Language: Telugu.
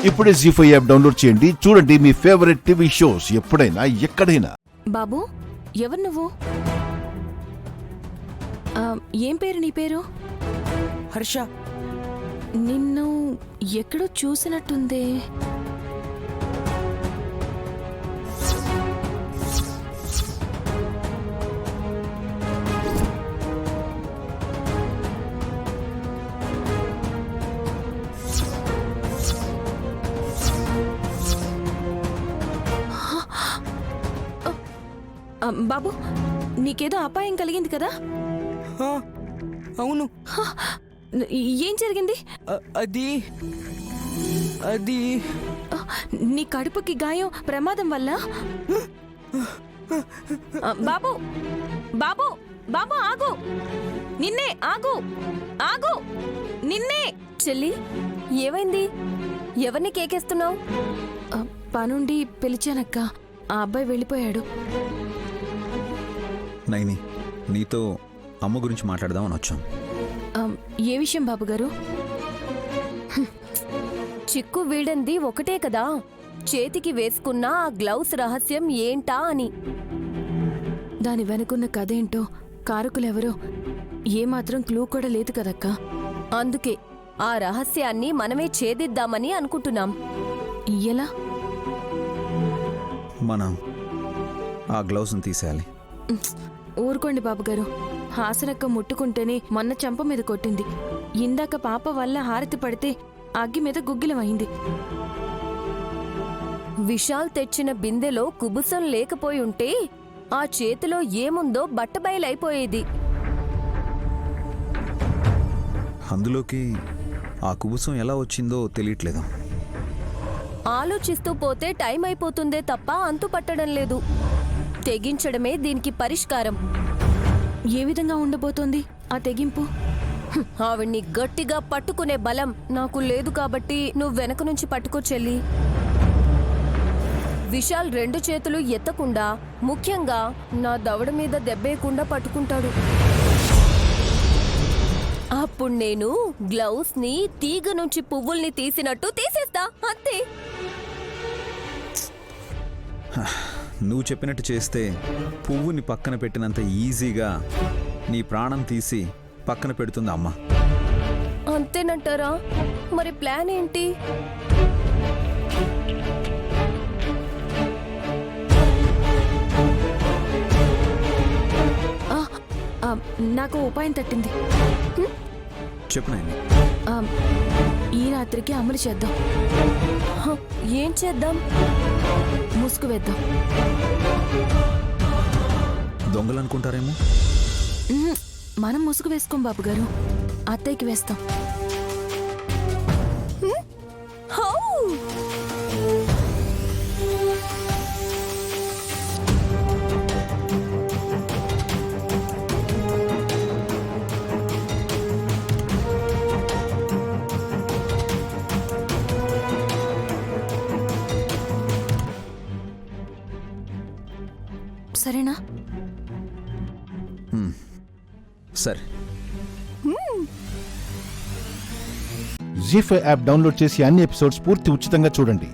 ఇప్పుడే జీ5 యాప్ డౌన్లోడ్ చేయండి. చూడండి మీ ఫేవరెట్ టీవీ షోస్ ఎప్పుడైనా ఎక్కడైనా. బాబు, ఎవరు నువ్వు? ఏం పేరు నీ పేరు? హర్ష. నిన్ను ఎక్కడో చూసినట్టుందే. బాబు, నీకేదో అపాయం కలిగింది కదా? అవును. ఏం జరిగింది? అది అది నీ కడుపుకి గాయం ప్రమాదం వల్ల? బాబు బాబు బాబు ఆగు! నిన్నే! ఆగు ఆగు! నిన్నే! చెల్లి, ఏమైంది? ఎవరిని కేకేస్తున్నావు? పనుండి పిలిచానక్క. ఆ అబ్బాయి వెళ్ళిపోయాడు. నైని, నీతో అమ్మ గురించి మాట్లాడదామని వచ్చాం. ఏ విషయం బాబుగారు? చిక్కు వీడంది ఒకటే కదా, చేతికి వేసుకున్న ఆ గ్లౌస్ రహస్యం ఏంటా అని. దాని వెనుకున్న కథేంటో, కారకులెవరో ఏమాత్రం క్లూ కూడా లేదు కదక్కా. అందుకే ఆ రహస్యాన్ని మనమే ఛేదిద్దామని అనుకుంటున్నాం. ఎలా? మనం ఆ గ్లౌస్ని తీసేయాలి. ఊరుకోండి బాబుగారు. హాసనక్క ముట్టుకుంటేనే మొన్న చెంప మీద కొట్టింది. ఇందాక పాప వల్ల హారతి పడితే అగ్గి మీద గుగ్గిలమైంది. విశాల్ తెచ్చిన బిందెలో కుబుసం లేకపోయుంటే ఆ చేతిలో ఏముందో బట్టబయలైపోయేది. అందులోకి ఆ కుబుసం ఎలా వచ్చిందో తెలియట్లేదు. ఆలోచిస్తూ పోతే టైం అయిపోతుందే తప్ప అంతు పట్టడం లేదు. తెగించడమే దీనికి పరిష్కారం. ఏ విధంగా ఉండబోతోంది ఆ తెగింపు? ఆవిడ్ని గట్టిగా పట్టుకునే బలం నాకు లేదు కాబట్టి నువ్వు వెనక నుంచి పట్టుకో చెల్లి. విశాల్ రెండు చేతులు ఎత్తకుండా, ముఖ్యంగా నా దవడ మీద దెబ్బేయకుండా పట్టుకుంటాడు. అప్పుడు నేను గ్లౌస్ ని తీగ నుంచి పువ్వుల్ని తీసినట్టు తీసేస్తా, అంతే. నువ్వు చెప్పినట్టు చేస్తే పువ్వుని పక్కన పెట్టినంత ఈజీగా నీ ప్రాణం తీసి పక్కన పెడుతుంది అమ్మ. అంతేనంటారా? మరి ప్లాన్ ఏంటి? నాకు ఉపాయం తట్టింది. చెప్పు నాయని. ఈ రాత్రికి అమలు చేద్దాం. ఏం చేద్దాం? ముసుగు వేద్దాం. దొంగలు అనుకుంటారేమో. మనం ముసుగు వేసుకోం బాబుగారు, అత్తయ్యకి వేస్తాం. సరేనా? సరే. జీ5 యాప్ డౌన్లోడ్ చేసి అన్ని ఎపిసోడ్స్ పూర్తి ఉచితంగా చూడండి.